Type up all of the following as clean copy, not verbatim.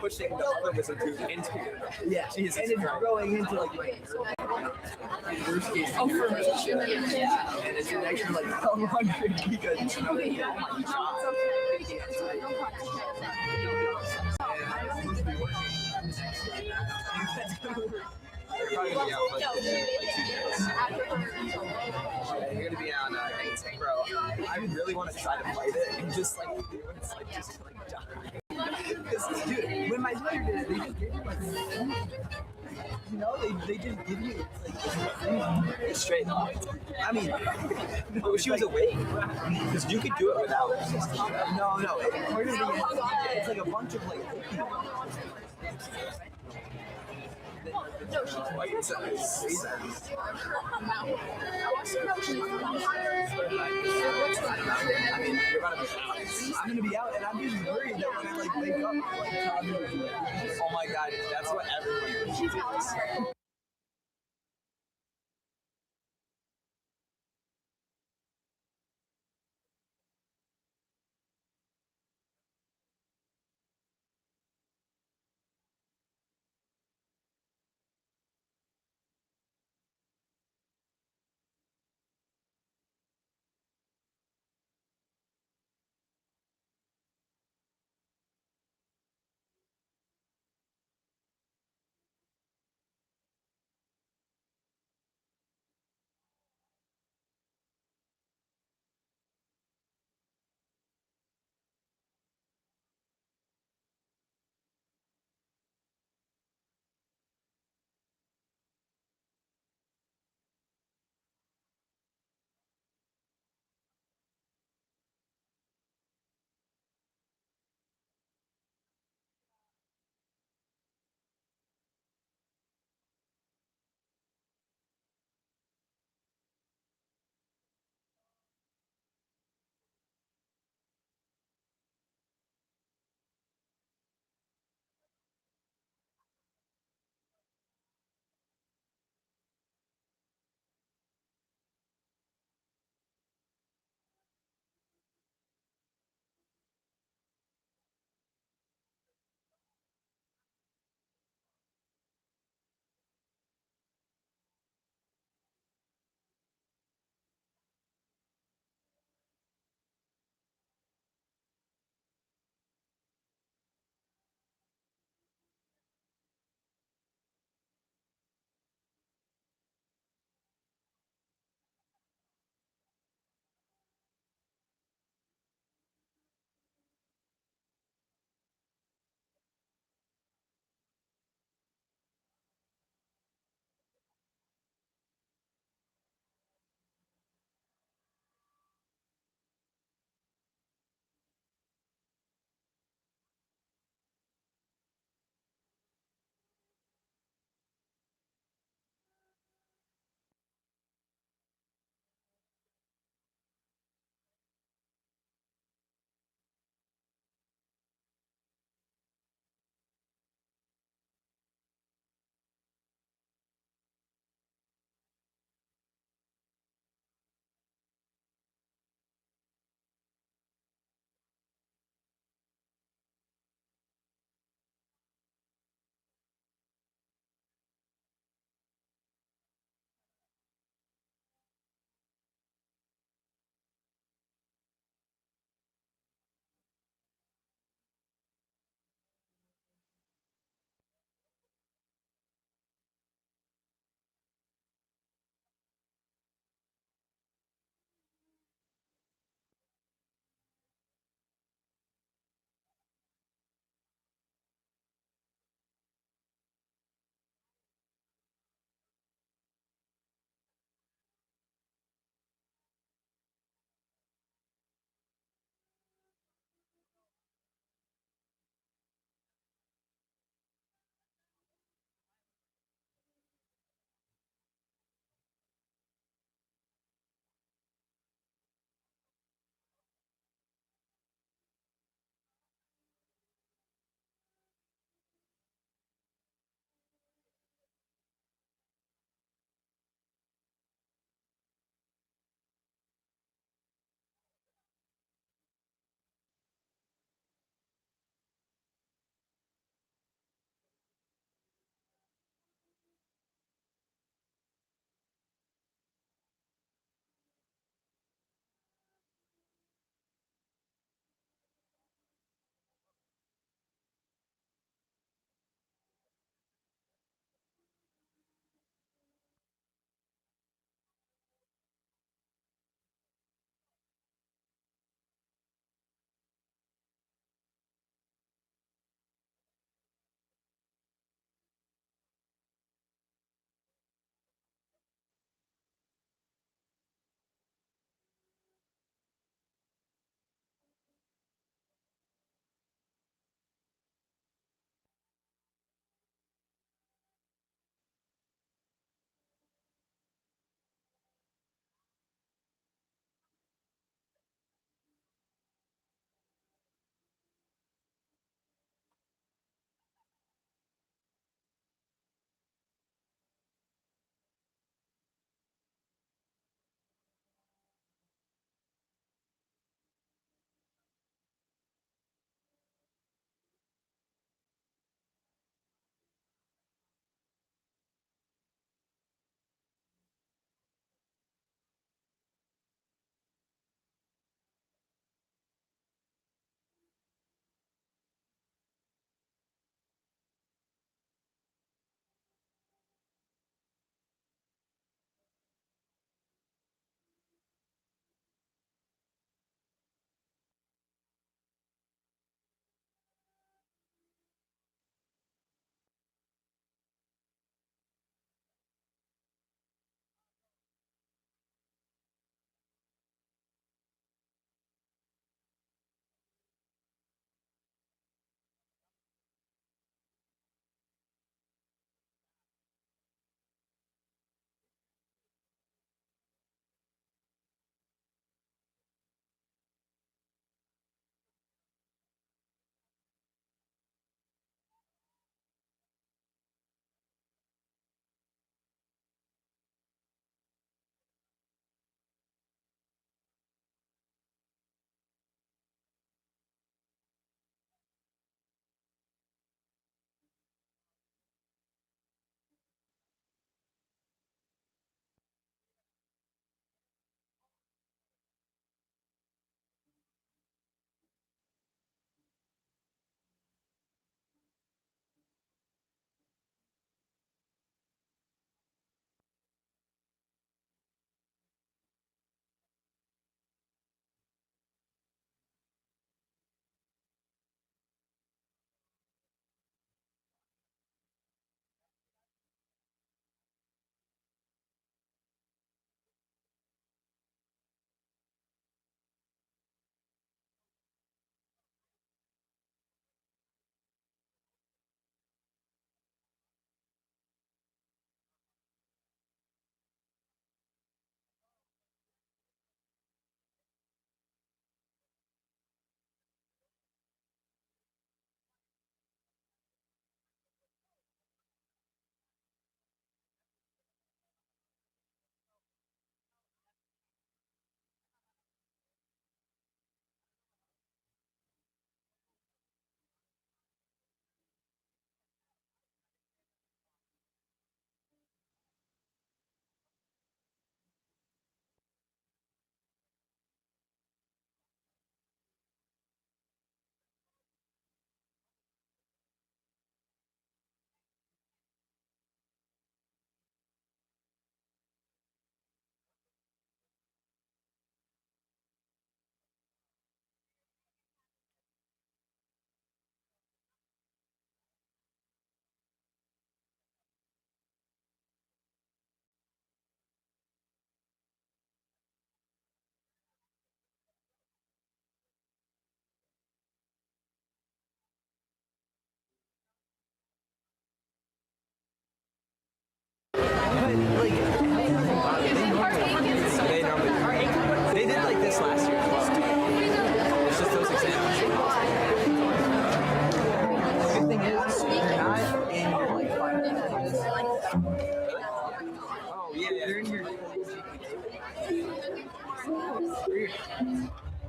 pushing the other wizard tooth into you. Yeah, Jesus and it's Christ. growing into like worst case Affirmation. and it's an extra like 1,200 gigas. Oh my You're probably gonna be out like 2 days. You're gonna be on bro. I really want to try to fight it and just like it's like just like die. Because, dude, when my sister did it, they just give you like, you know, they just give you like Straight up. I mean, I wish she was awake because you could do it without. no, part of the it's like a bunch of like No, she's White size. I mean, you're about to be out. I'm gonna be out, and I'm just worried that when I like wake up, like toddlers, Oh my god, that's what everyone thinks.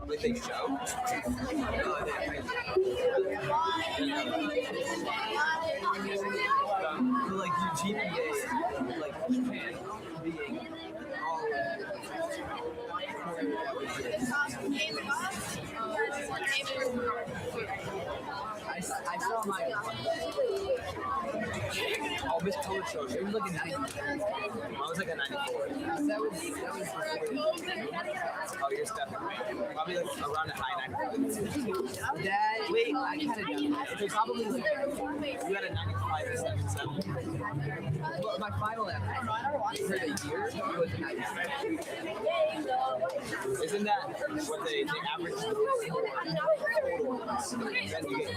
Like they show? Like your GPA, like Japan being all I saw my Oh, Miss Color shows. it was like a 90. I was like a 94. That was Oh, you're definitely probably like around a high 95. that. Wait, I kind of done. So probably like You had a 95 and 77. well, my final effort for the year was a 95. Isn't that what they average? Then you get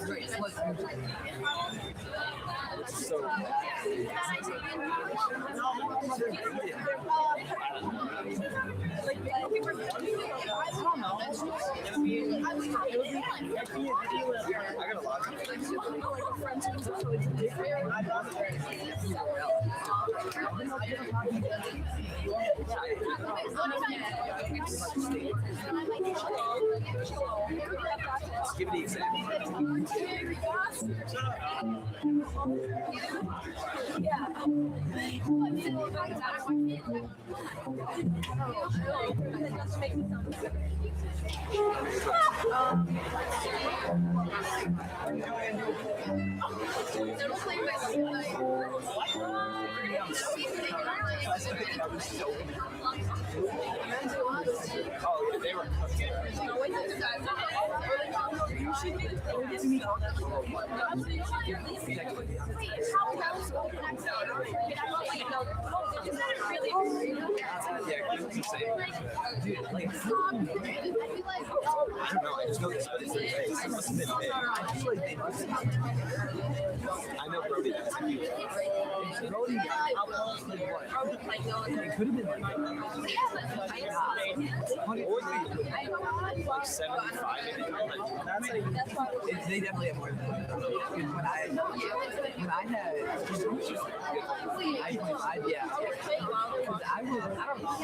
Great. Plus, so. I got a lot of Just give me the example. Oh, yeah, they were yeah, it's insane. dude, like, I don't know, I just know this, but it's their face. It must have been big. I feel like they must have. I know Brody does. Brody got like what? It could have been like Or like 75. That's like, they definitely have more than that. Because when I had, yeah. Because I don't know,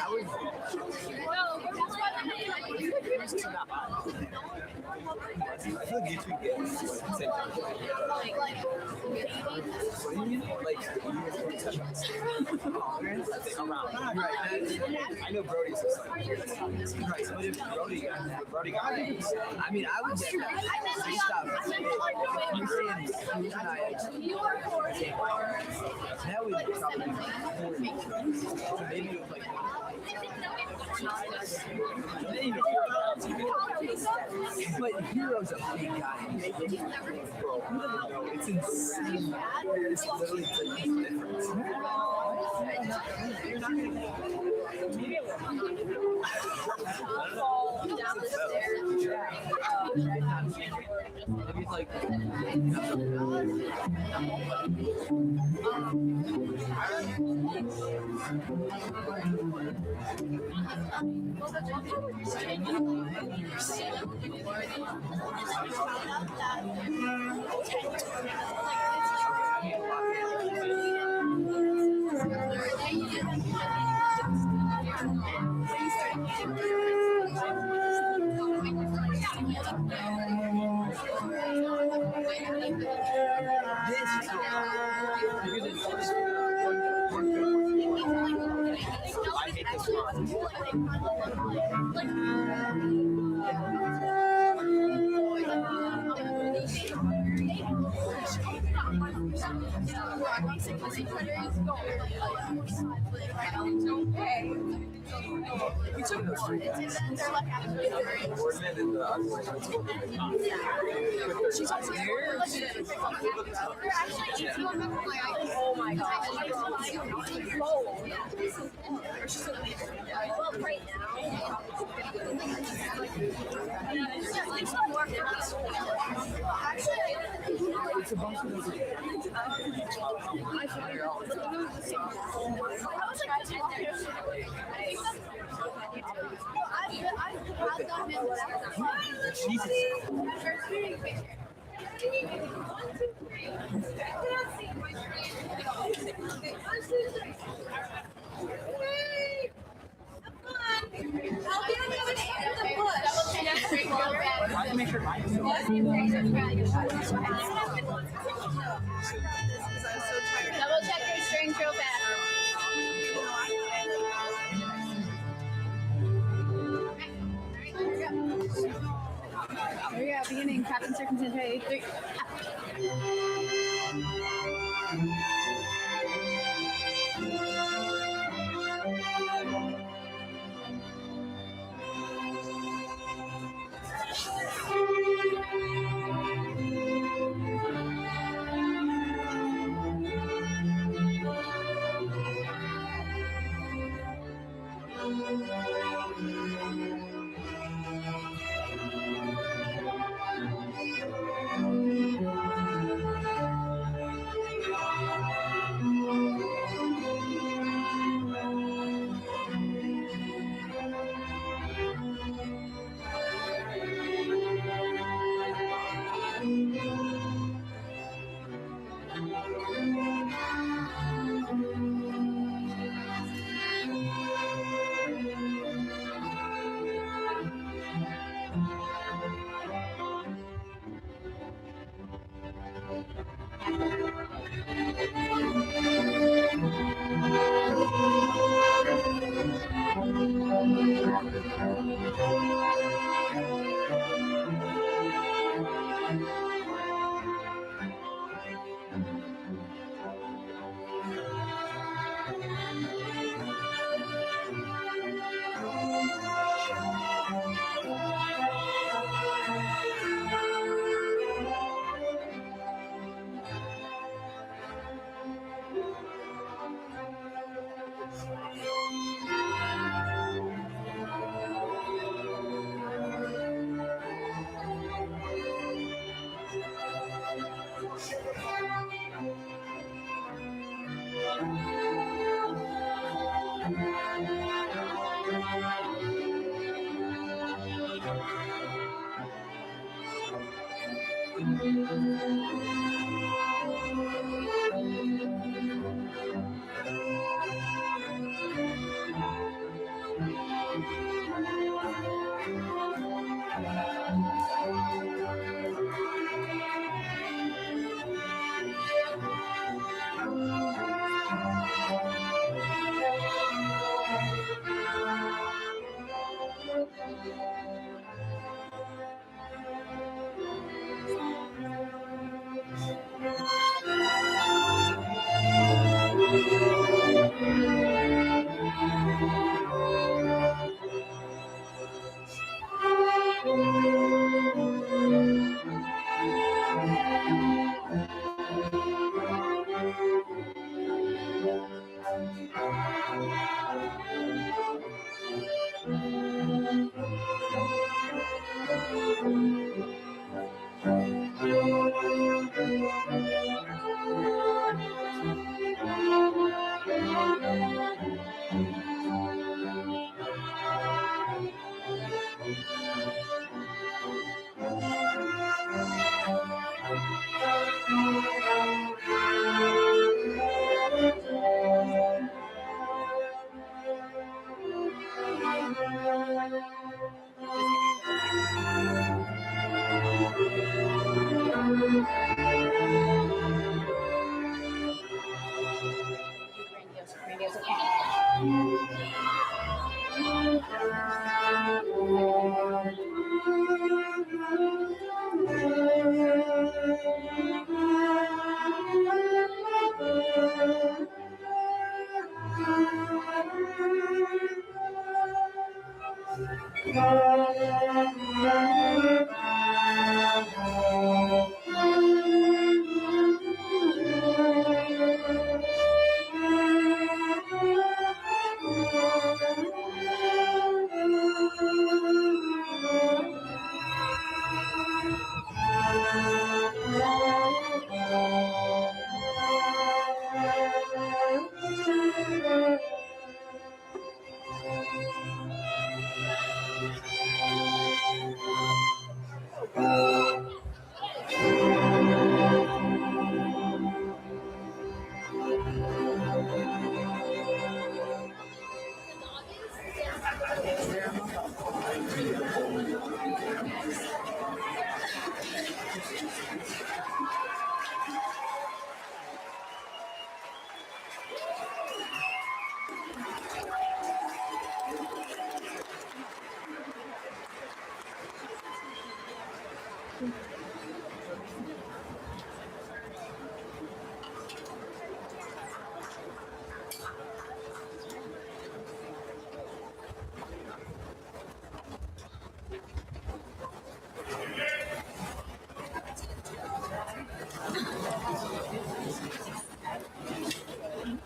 I feel like you two get at the same time. What do you mean? Like, around. Right. I know Brody's just like, right, but if Brody got it, I mean, I would say stop. You're saying that would probably be 40. So maybe it was like but Hero's a big guy. it's insane. It's literally the difference. You're not gonna down the stairs. Maybe it's like I hate this one. We took one, and then they're like actually very. She's also here. Oh my god. Well, right now. it's a bunch of those. Double check your strings real fast. Here we go, beginning. Captain Circumstance, ready, 3. Grandiose, okay.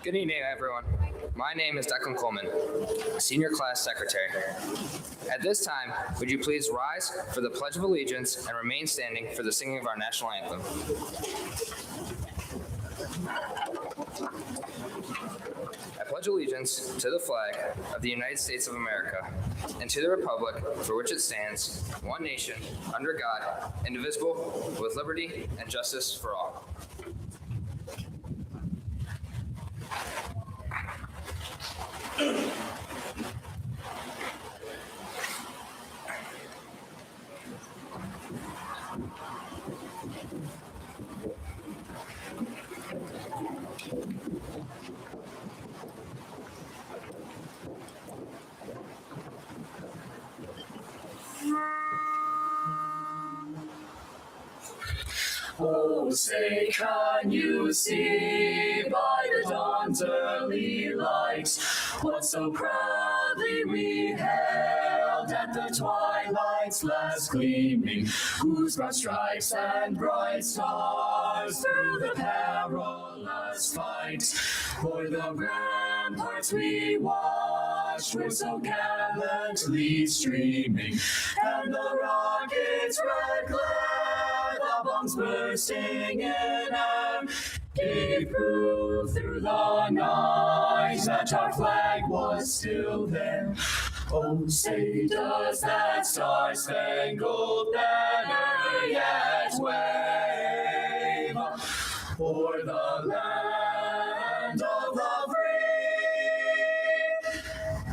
Good evening, everyone. My name is Declan Coleman, Senior Class Secretary. At this time, would you please rise for the Pledge of Allegiance and remain standing for the singing of our national anthem. I pledge allegiance to the flag of the United States of America and to the republic for which it stands, one nation, under God, indivisible, with liberty and justice for all. Oh, say, can you see by the dawn's early light what so proudly we held at the twilight's last gleaming, whose broad stripes and bright stars through the perilous fight o'er the ramparts we watched were so gallantly streaming, and the rockets' red glare, the bombs bursting in air, gave proof through the night that our flag was still there. Oh, say, does that star-spangled banner yet wave o'er the land of the free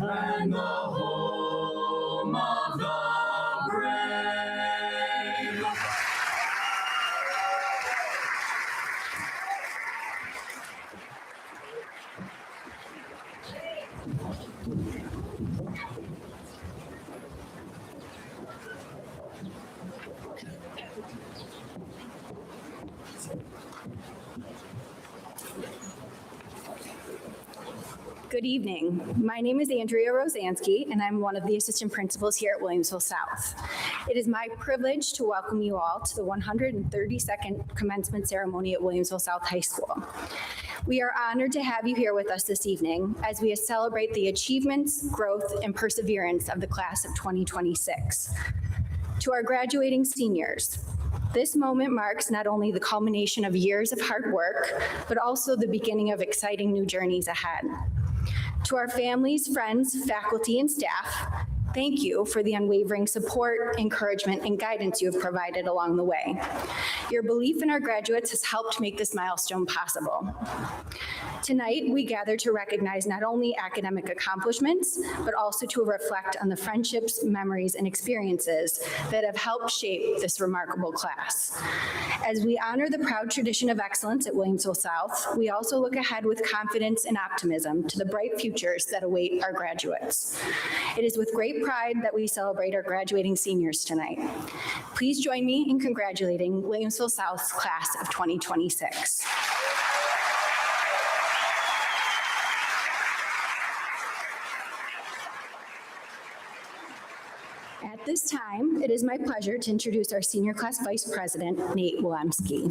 and the home of the brave? Good evening. My name is Andrea Rosansky, and I'm one of the assistant principals here at Williamsville South. It is my privilege to welcome you all to the 132nd commencement ceremony at Williamsville South High School. We are honored to have you here with us this evening as we celebrate the achievements, growth, and perseverance of the class of 2026. To our graduating seniors, this moment marks not only the culmination of years of hard work, but also the beginning of exciting new journeys ahead. To our families, friends, faculty, and staff, thank you for the unwavering support, encouragement, and guidance you have provided along the way. Your belief in our graduates has helped make this milestone possible. Tonight, we gather to recognize not only academic accomplishments, but also to reflect on the friendships, memories, and experiences that have helped shape this remarkable class. As we honor the proud tradition of excellence at Williamsville South, we also look ahead with confidence and optimism to the bright futures that await our graduates. It is with great pride that we celebrate our graduating seniors tonight. Please join me in congratulating Williamsville South's class of 2026. At this time, it is my pleasure to introduce our senior class vice president, Nate Williamsky.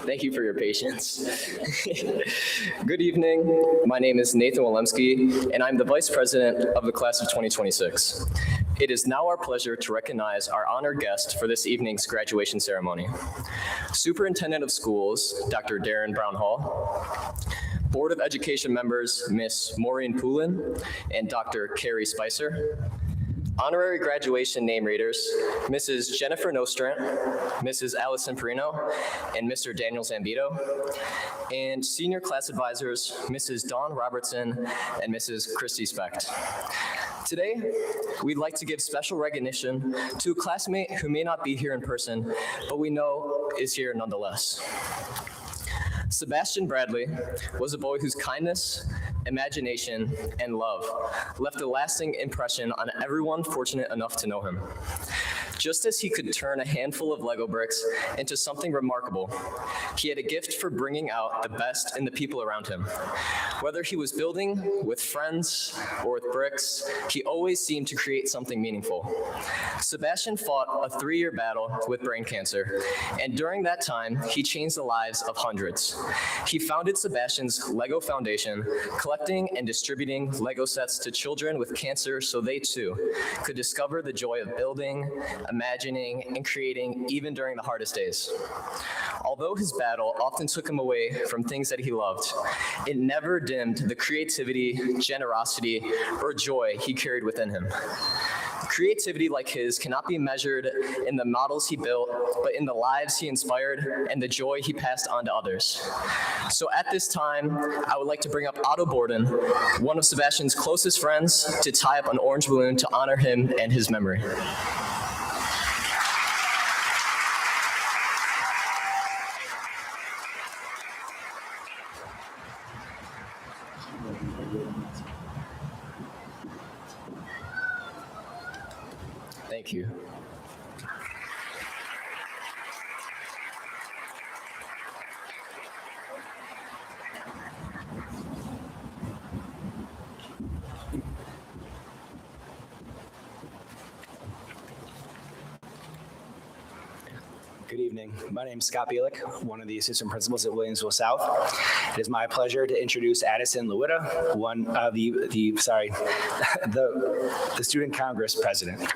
Thank you for your patience. Good evening. My name is Nathan Willemski, and I'm the Vice President of the Class of 2026. It is now our pleasure to recognize our honored guest for this evening's graduation ceremony. Superintendent of Schools, Dr. Darren Brown Hall, Board of Education members, Miss Maureen Poulin and Dr. Carrie Spicer, honorary graduation name readers, Mrs. Jennifer Nostrand, Mrs. Allison Perino, and Mr. Daniel Zambito, and senior class advisors, Mrs. Dawn Robertson and Mrs. Christy Specht. Today, we'd like to give special recognition to a classmate who may not be here in person, but we know is here nonetheless. Sebastian Bradley was a boy whose kindness, imagination, and love left a lasting impression on everyone fortunate enough to know him. Just as he could turn a handful of Lego bricks into something remarkable, he had a gift for bringing out the best in the people around him. Whether he was building with friends or with bricks, he always seemed to create something meaningful. Sebastian fought a 3-year battle with brain cancer, and during that time, he changed the lives of hundreds. He founded Sebastian's Lego Foundation, collecting and distributing Lego sets to children with cancer so they too could discover the joy of building, imagining, and creating even during the hardest days. Although his battle often took him away from things that he loved, it never dimmed the creativity, generosity, or joy he carried within him. Creativity like his cannot be measured in the models he built, but in the lives he inspired and the joy he passed on to others. So at this time, I would like to bring up Otto Borden, one of Sebastian's closest friends, to tie up an orange balloon to honor him and his memory. Thank you. Good evening. My name is Scott Bielek, one of the assistant principals at Williamsville South. It is my pleasure to introduce Addison Lewitta, one of the Student Congress president.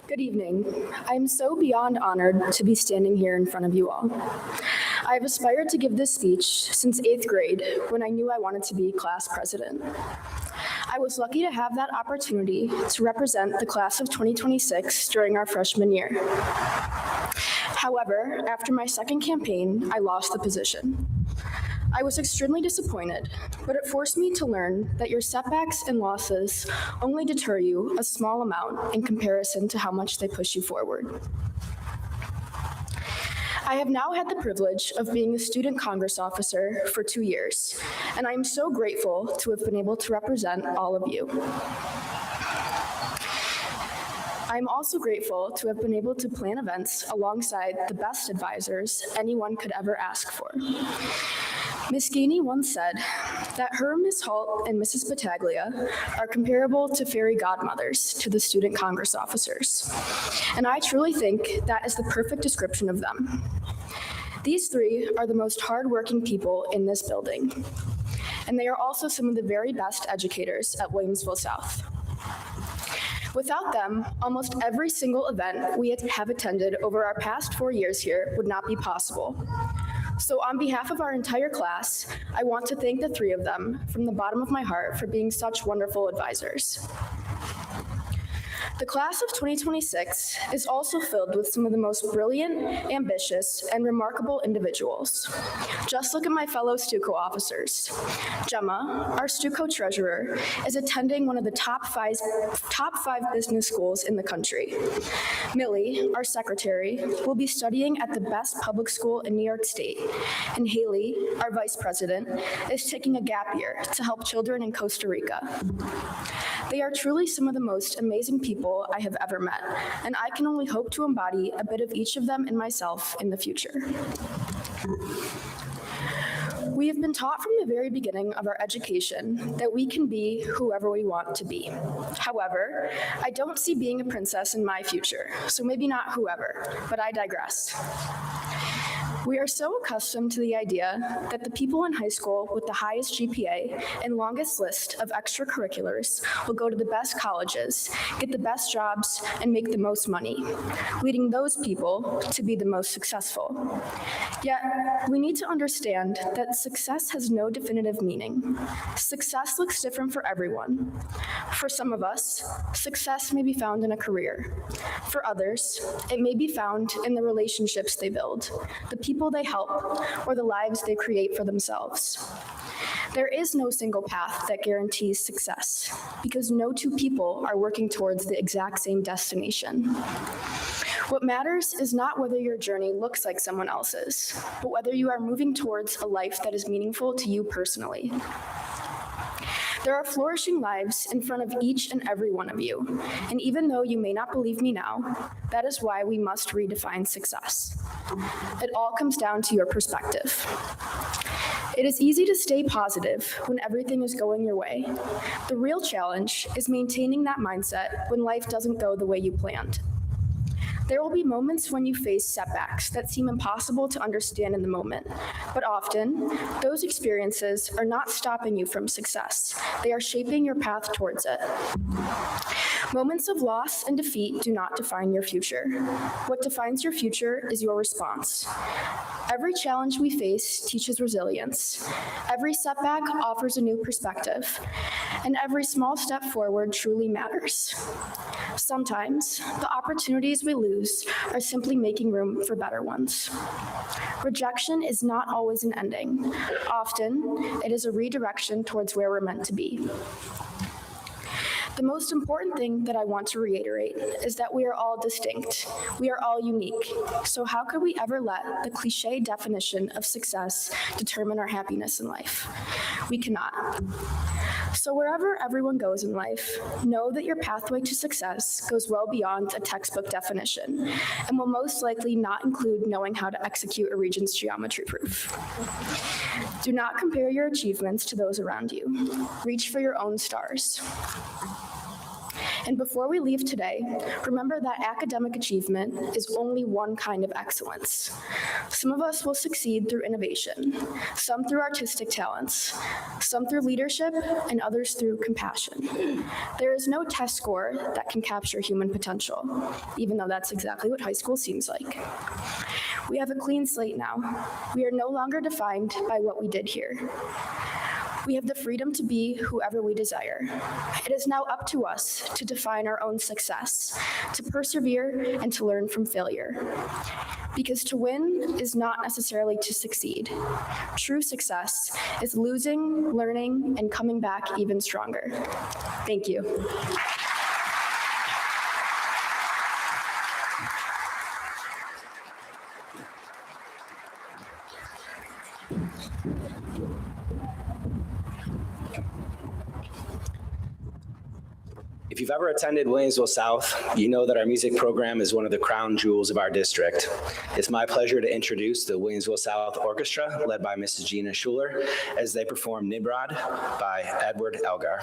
Good evening. I'm so beyond honored to be standing here in front of you all. I've aspired to give this speech since 8th grade when I knew I wanted to be class president. I was lucky to have that opportunity to represent the class of 2026 during our freshman year. However, after my second campaign, I lost the position. I was extremely disappointed, but it forced me to learn that your setbacks and losses only deter you a small amount in comparison to how much they push you forward. I have now had the privilege of being a student Congress officer for 2 years, and I am so grateful to have been able to represent all of you. I'm also grateful to have been able to plan events alongside the best advisors anyone could ever ask for. Ms. Gainey once said that her Ms. Holt and Mrs. Battaglia are comparable to fairy godmothers to the student Congress officers. And I truly think that is the perfect description of them. These three are the most hardworking people in this building. And they are also some of the very best educators at Williamsville South. Without them, almost every single event we have attended over our past 4 years here would not be possible. So on behalf of our entire class, I want to thank the three of them from the bottom of my heart for being such wonderful advisors. The class of 2026 is also filled with some of the most brilliant, ambitious, and remarkable individuals. Just look at my fellow STUCO officers. Gemma, our STUCO treasurer, is attending one of the top five business schools in the country. Millie, our secretary, will be studying at the best public school in New York State. And Haley, our vice president, is taking a gap year to help children in Costa Rica. They are truly some of the most amazing people I have ever met, and I can only hope to embody a bit of each of them in myself in the future. We have been taught from the very beginning of our education that we can be whoever we want to be. However, I don't see being a princess in my future, so maybe not whoever, but I digress. We are so accustomed to the idea that the people in high school with the highest GPA and longest list of extracurriculars will go to the best colleges, get the best jobs, and make the most money, leading those people to be the most successful. Yet, we need to understand that success has no definitive meaning. Success looks different for everyone. For some of us, success may be found in a career. For others, it may be found in the relationships they build, the people they help, or the lives they create for themselves. There is no single path that guarantees success because no two people are working towards the exact same destination. What matters is not whether your journey looks like someone else's, but whether you are moving towards a life that is meaningful to you personally. There are flourishing lives in front of each and every one of you, and even though you may not believe me now, that is why we must redefine success. It all comes down to your perspective. It is easy to stay positive when everything is going your way. The real challenge is maintaining that mindset when life doesn't go the way you planned. There will be moments when you face setbacks that seem impossible to understand in the moment, but often, those experiences are not stopping you from success. They are shaping your path towards it. Moments of loss and defeat do not define your future. What defines your future is your response. Every challenge we face teaches resilience. Every setback offers a new perspective, and every small step forward truly matters. Sometimes, the opportunities we lose are simply making room for better ones. Rejection is not always an ending. Often, it is a redirection towards where we're meant to be. The most important thing that I want to reiterate is that we are all distinct. We are all unique. So how could we ever let the cliche definition of success determine our happiness in life? We cannot. So wherever everyone goes in life, know that your pathway to success goes well beyond a textbook definition and will most likely not include knowing how to execute a Regents geometry proof. Do not compare your achievements to those around you. Reach for your own stars. And before we leave today, remember that academic achievement is only one kind of excellence. Some of us will succeed through innovation, some through artistic talents, some through leadership, and others through compassion. There is no test score that can capture human potential, even though that's exactly what high school seems like. We have a clean slate now. We are no longer defined by what we did here. We have the freedom to be whoever we desire. It is now up to us to define our own success, to persevere, and to learn from failure. Because to win is not necessarily to succeed. True success is losing, learning, and coming back even stronger. Thank you. If you've ever attended Williamsville South, you know that our music program is one of the crown jewels of our district. It's my pleasure to introduce the Williamsville South Orchestra, led by Mrs. Gina Schuler, as they perform Nimrod by Edward Elgar.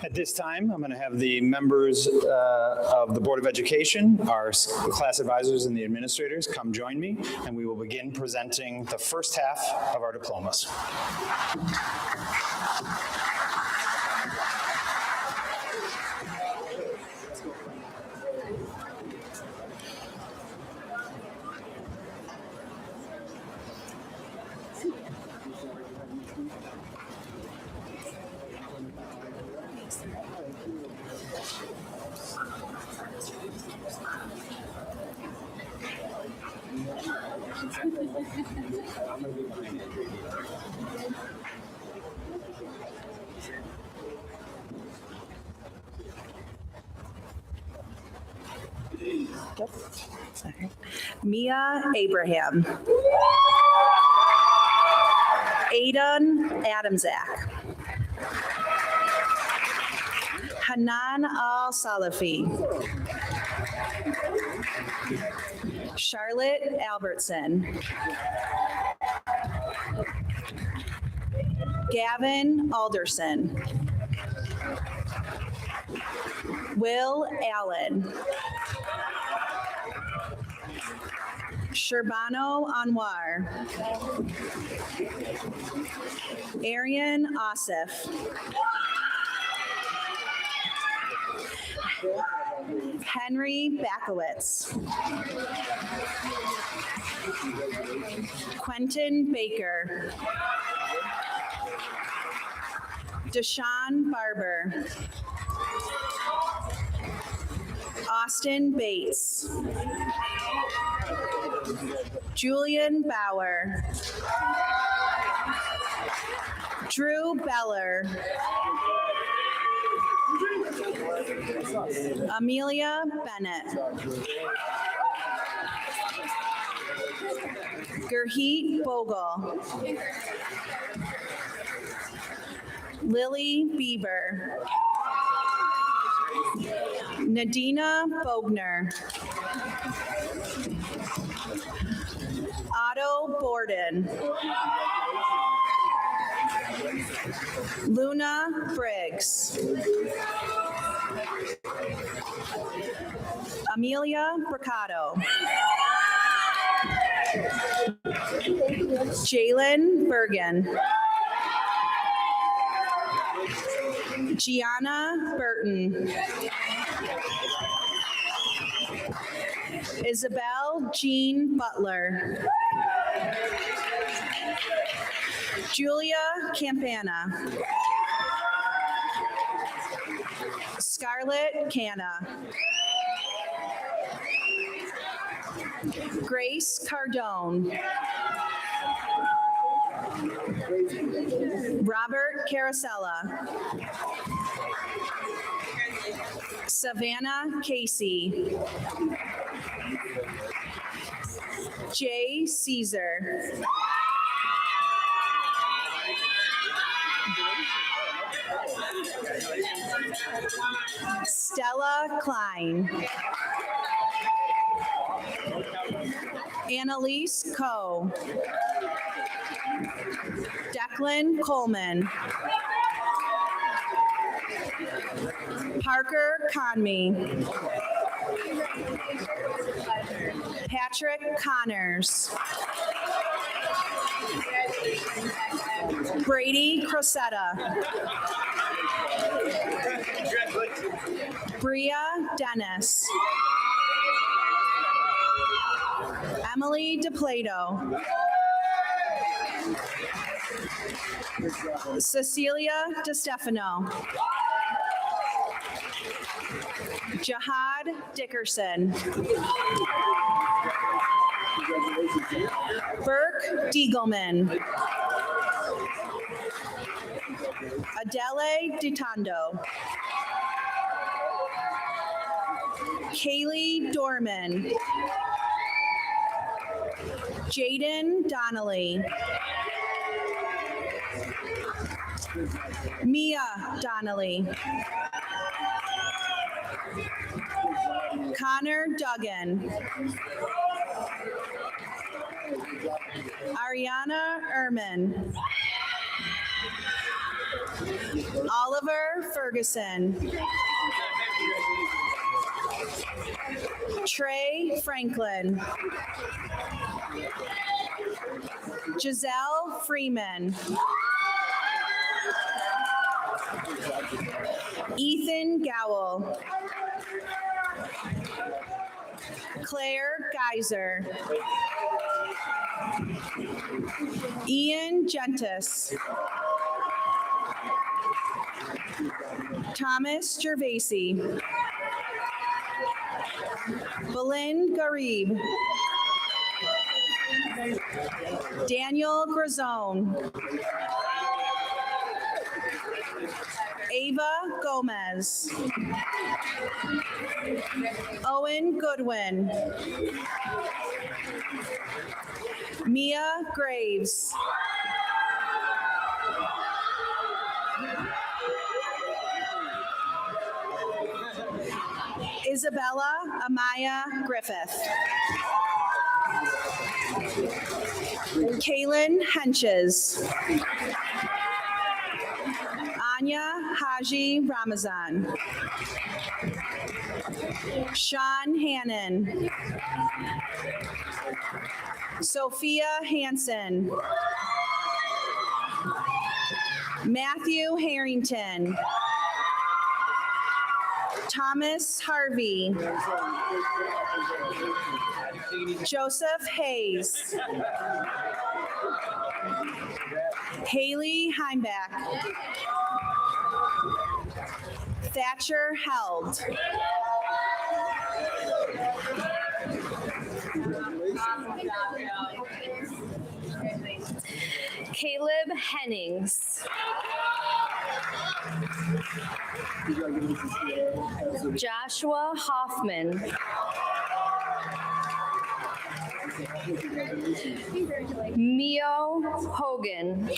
At this time, I'm going to have the members of the Board of Education, our class advisors and the administrators come join me, and we will begin presenting the first half of our diplomas. Mia Abraham. Aidan Adamzak. Hanan Al-Salafi. Charlotte Albertson. Gavin Alderson. Will Allen. Sherbano Anwar. Arian Asif. Henry Bakowitz. Quentin Baker. Deshaun Barber. Austin Bates. Julian Bauer. Drew Beller. Amelia Bennett. Gurheet Bogle. Lily Bieber. Nadina Bogner. Otto Borden. Luna Briggs. Amelia Bricado. Jalen Bergen. Gianna Burton. Isabel Jean Butler. Julia Campana. Scarlett Canna. Grace Cardone. Robert Carosella. Savannah Casey. Jay Caesar. Stella Klein. Annalise Coe. Declan Coleman. Parker Conmee. Patrick Connors. Brady Crosetta. Bria Dennis. Emily DePlato. Cecilia DeStefano. Jihad Dickerson. Burke Diegelman. Adele DiTondo. Kaylee Dorman. Jaden Donnelly. Mia Donnelly. Connor Duggan. Ariana Ehrman. Oliver Ferguson. Trey Franklin. Giselle Freeman. Ethan Gowell. Claire Geyser. Ian Gentis. Thomas Gervasi. Belin Garib. Daniel Grazone. Ava Gomez. Owen Goodwin. Mia Graves. Isabella Amaya Griffith. Kaylin Henches. Anya Haji Ramazan. Sean Hannon. Sophia Hansen. Matthew Harrington. Thomas Harvey. Joseph Hayes. Haley Heimbach. Thatcher Held. Caleb Hennings. Joshua Hoffman. Mio Hogan.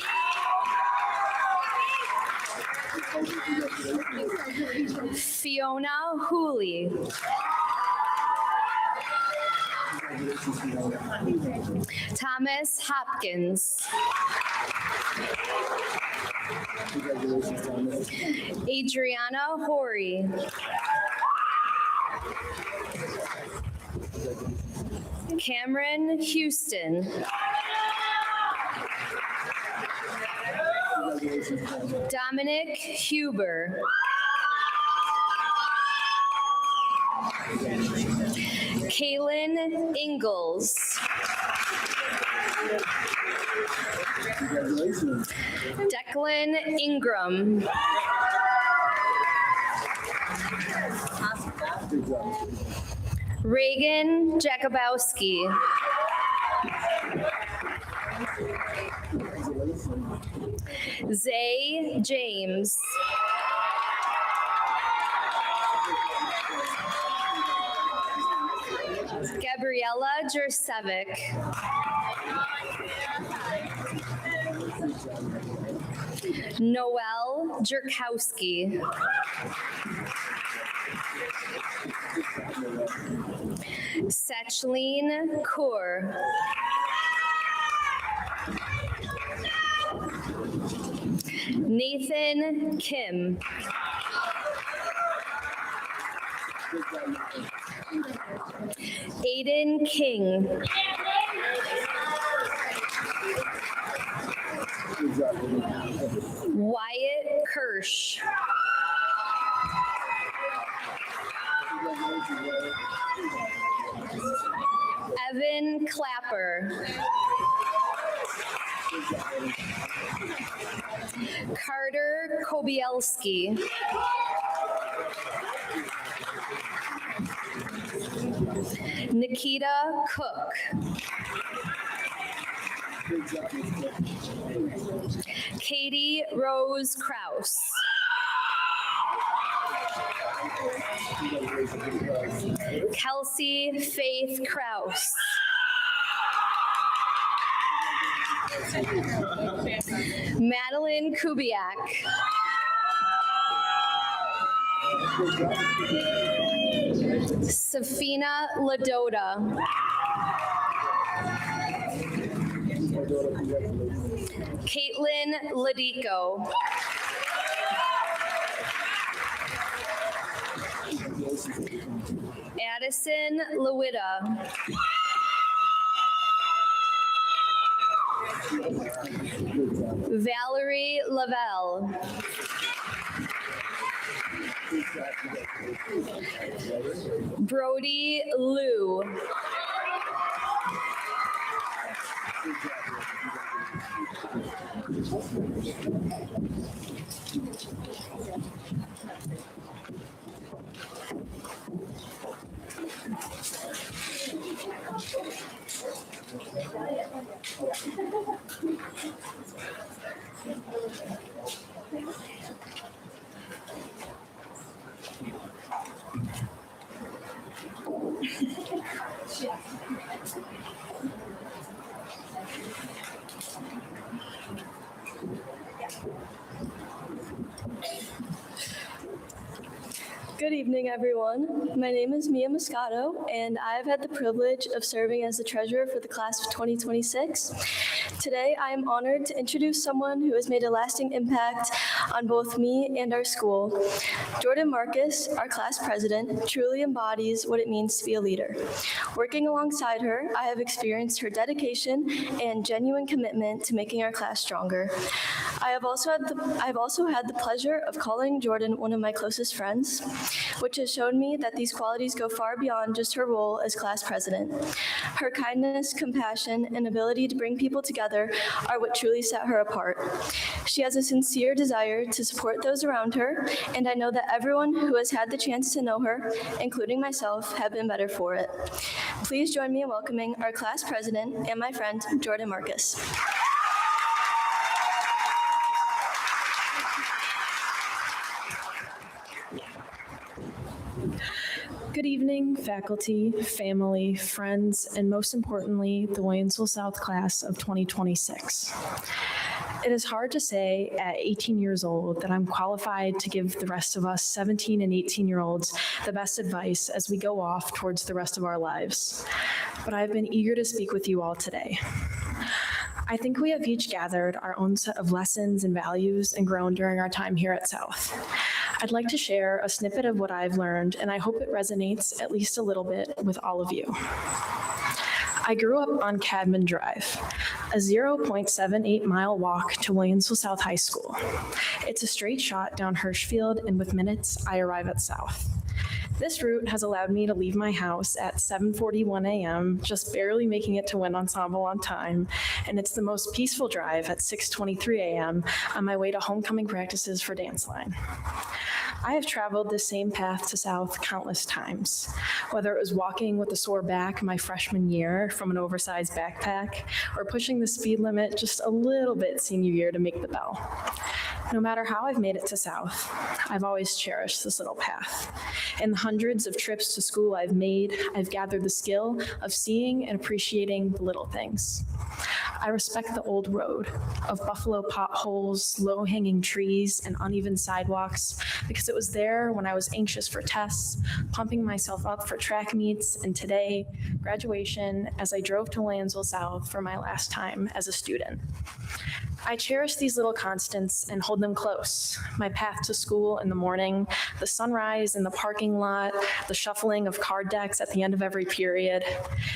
Fiona Hooley. Thomas Hopkins. Adriana Horry. Cameron Houston. Dominic Huber. Kaylin Ingalls. Declan Ingram. Reagan Jakubowski. Zay James. Gabriella Jersevic. Noel Jerkowski. Sachleen Kaur. Nathan Kim. Aiden King. Wyatt Kirsch. Evan Clapper. Carter Kobielski. Nikita Cook. Katie Rose Kraus. Kelsey Faith Kraus. Madeline Kubiak. Safina Ladota. Caitlin Ladico. Addison Lewita. Valerie Lavelle. Brody Liu. Good evening, everyone. My name is Mia Moscato, and I've had the privilege of serving as the treasurer for the class of 2026. Today, I am honored to introduce someone who has made a lasting impact on both me and our school. Jordan Marcus, our class president, truly embodies what it means to be a leader. Working alongside her, I have experienced her dedication and genuine commitment to making our class stronger. I've also had the pleasure of calling Jordan one of my closest friends, which has shown me that these qualities go far beyond just her role as class president. Her kindness, compassion, and ability to bring people together are what truly set her apart. She has a sincere desire to support those around her, and I know that everyone who has had the chance to know her, including myself, have been better for it. Please join me in welcoming our class president and my friend, Jordan Marcus. Good evening, faculty, family, friends, and most importantly, the Williamsville South class of 2026. It is hard to say at 18 years old that I'm qualified to give the rest of us 17 and 18-year-olds the best advice as we go off towards the rest of our lives. But I've been eager to speak with you all today. I think we have each gathered our own set of lessons and values and grown during our time here at South. I'd like to share a snippet of what I've learned, and I hope it resonates at least a little bit with all of you. I grew up on Cadman Drive, a 0.78-mile walk to Williamsville South High School. It's a straight shot down Hirschfield, and with minutes, I arrive at South. This route has allowed me to leave my house at 7:41 a.m., just barely making it to wind ensemble on time, and it's the most peaceful drive at 6:23 a.m. on my way to homecoming practices for dance line. I have traveled this same path to South countless times, whether it was walking with a sore back my freshman year from an oversized backpack, or pushing the speed limit just a little bit senior year to make the bell. No matter how I've made it to South, I've always cherished this little path. In the hundreds of trips to school I've made, I've gathered the skill of seeing and appreciating the little things. I respect the old road of buffalo potholes, low-hanging trees, and uneven sidewalks because it was there when I was anxious for tests, pumping myself up for track meets, and today, graduation, as I drove to Williamsville South for my last time as a student. I cherish these little constants and hold them close. My path to school in the morning, the sunrise in the parking lot, the shuffling of card decks at the end of every period.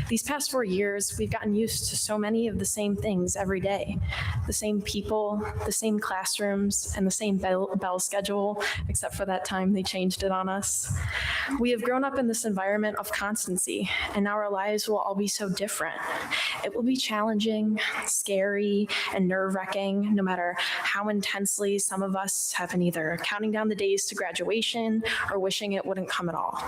These past 4 years, we've gotten used to so many of the same things every day. The same people, the same classrooms, and the same bell schedule, except for that time they changed it on us. We have grown up in this environment of constancy, and now our lives will all be so different. It will be challenging, scary, and nerve-wracking, no matter how intensely some of us have been either counting down the days to graduation or wishing it wouldn't come at all.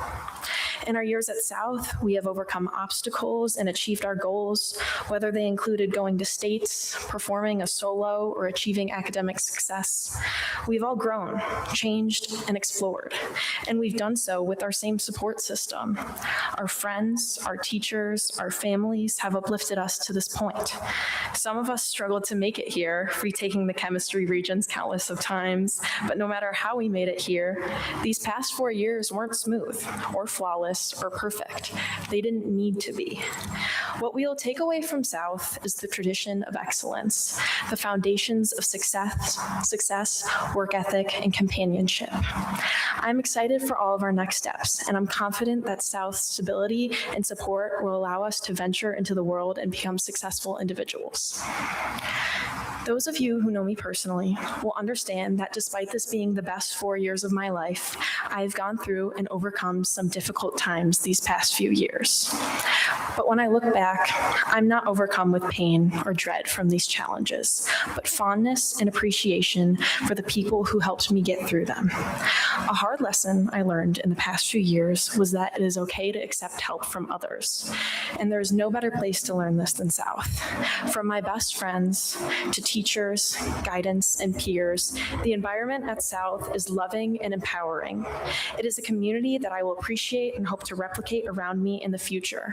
In our years at South, we have overcome obstacles and achieved our goals, whether they included going to states, performing a solo, or achieving academic success. We've all grown, changed, and explored, and we've done so with our same support system. Our friends, our teachers, our families have uplifted us to this point. Some of us struggled to make it here, retaking the chemistry regions countless of times, but no matter how we made it here, these past 4 years weren't smooth or flawless or perfect. They didn't need to be. What we'll take away from South is the tradition of excellence, the foundations of success, work ethic, and companionship. I'm excited for all of our next steps, and I'm confident that South's stability and support will allow us to venture into the world and become successful individuals. Those of you who know me personally will understand that despite this being the best 4 years of my life, I've gone through and overcome some difficult times these past few years. But when I look back, I'm not overcome with pain or dread from these challenges, but fondness and appreciation for the people who helped me get through them. A hard lesson I learned in the past few years was that it is okay to accept help from others. And there is no better place to learn this than South. From my best friends to teachers, guidance, and peers, the environment at South is loving and empowering. It is a community that I will appreciate and hope to replicate around me in the future.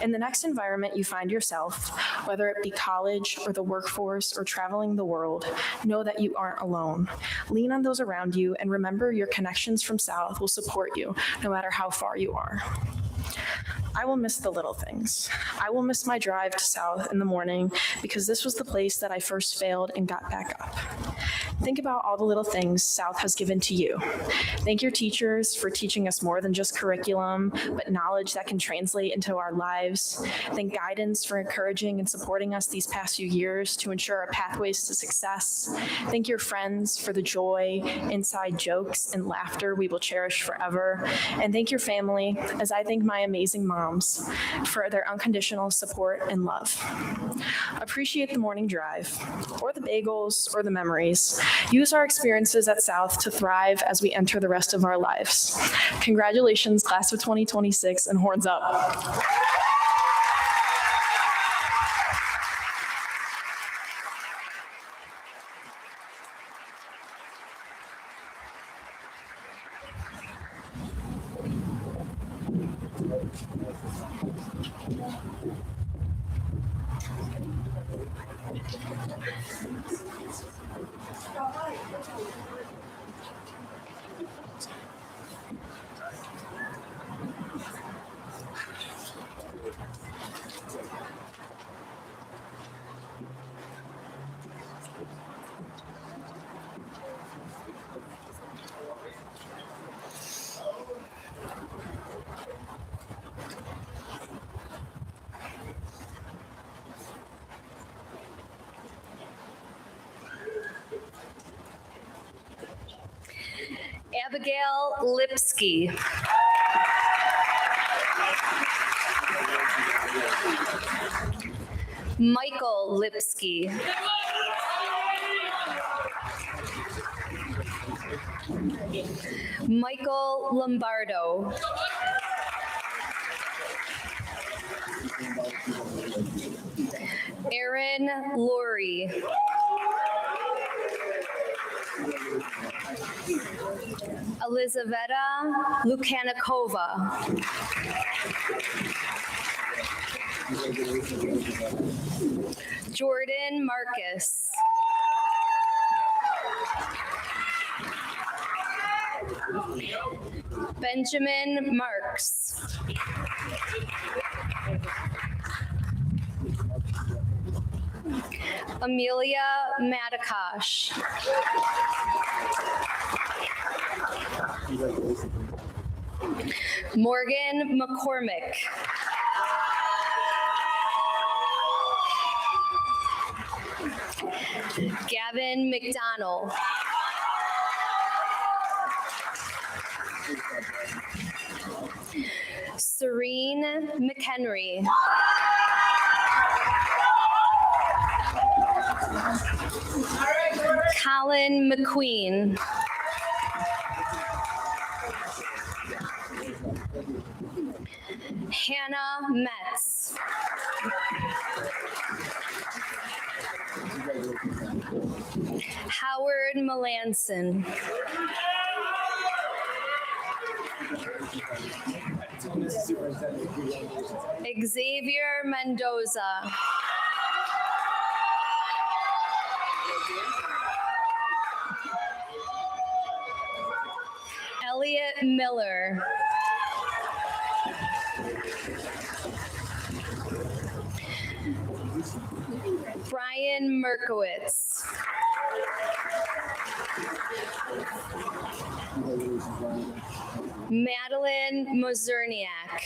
In the next environment you find yourself, whether it be college or the workforce or traveling the world, know that you aren't alone. Lean on those around you and remember your connections from South will support you no matter how far you are. I will miss the little things. I will miss my drive to South in the morning because this was the place that I first failed and got back up. Think about all the little things South has given to you. Thank your teachers for teaching us more than just curriculum, but knowledge that can translate into our lives. Thank guidance for encouraging and supporting us these past few years to ensure our pathways to success. Thank your friends for the joy, inside jokes, and laughter we will cherish forever. And thank your family, as I thank my amazing moms for their unconditional support and love. Appreciate the morning drive, or the bagels, or the memories. Use our experiences at South to thrive as we enter the rest of our lives. Congratulations, class of 2026, and horns up. Abigail Lipsky. Michael Lipsky. Michael Lombardo. Aaron Laurie. Elizaveta Lukanikova. Jordan Marcus. Benjamin Marks. Amelia Matakash. Morgan McCormick. Gavin McDonald. Serene McHenry. Colin McQueen. Hannah Metz. Howard Melanson. Xavier Mendoza. Elliot Miller. Brian Merkowitz. Madeline Mozerniak.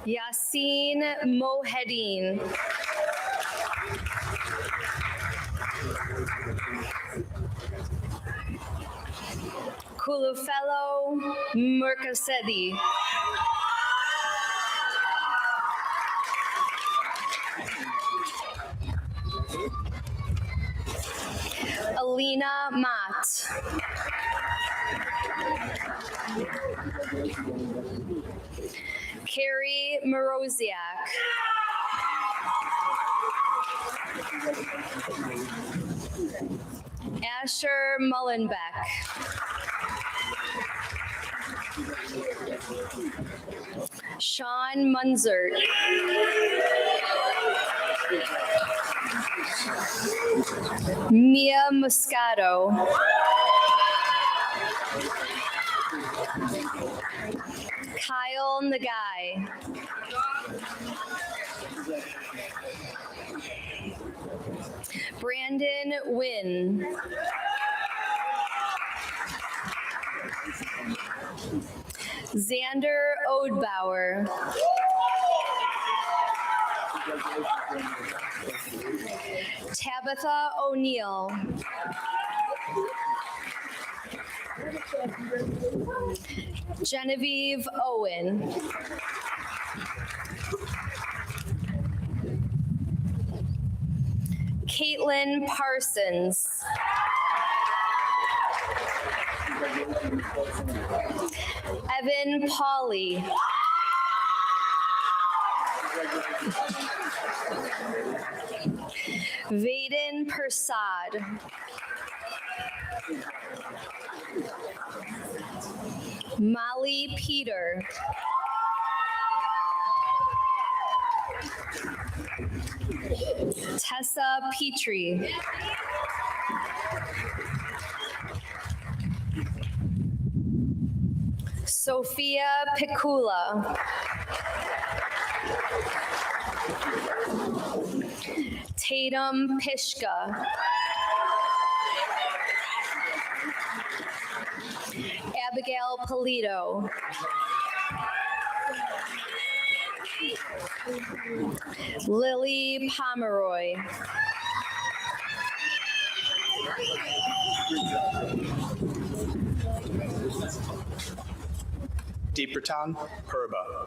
Yasin Mohedin. Kulufelo Murkasedi. Alina Mott. Carrie Moroziak. Asher Mullenbeck. Sean Munzert. Mia Moscato. Kyle Nagai. Brandon Wynn. Xander Odbauer. Tabitha O'Neill. Genevieve Owen. Caitlin Parsons. Evan Pauley. Vaden Persad. Molly Peter. Tessa Petrie. Sophia Picula. Tatum Pishka. Abigail Polito. Lily Pomeroy. Deeperton Herba.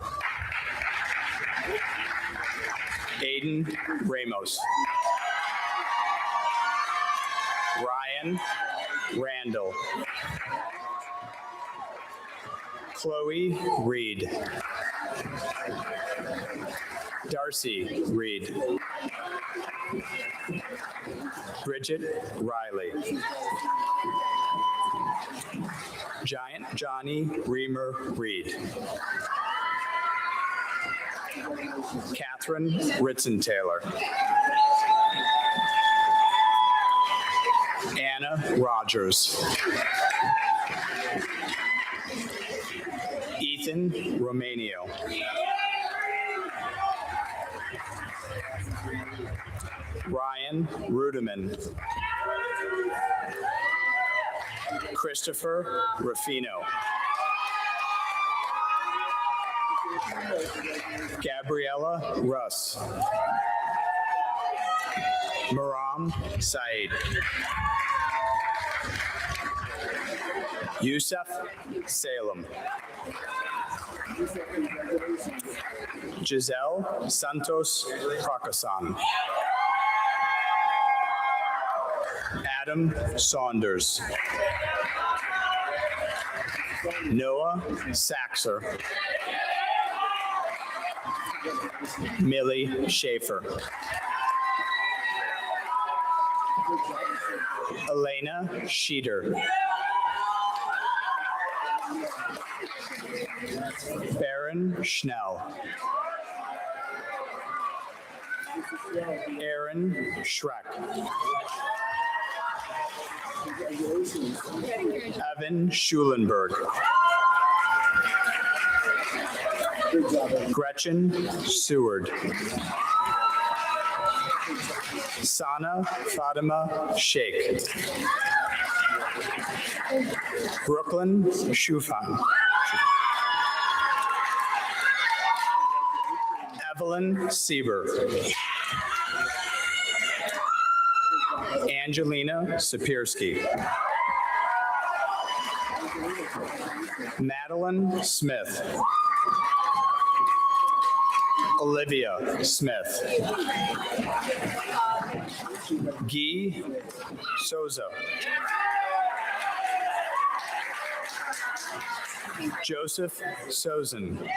Aiden Ramos. Ryan Randall. Chloe Reed. Darcy Reed. Bridget Riley. Giant Johnny Reamer Reed. Catherine Ritson-Taylor. Anna Rogers. Ethan Romanio. Ryan Rudiman. Christopher Ruffino. Gabriella Russ. Maram Said. Yusuf Salem. Giselle Santos Prakasan. Adam Saunders. Noah Saxer. Millie Schaefer. Elena Sheeter. Baron Schnell. Aaron Schreck. Evan Schulenberg. Gretchen Seward. Sana Fatima Sheikh. Brooklyn Shufan. Evelyn Sieber. Angelina Sapirski. Madeline Smith. Olivia Smith. Guy Souza. Joseph Sozin.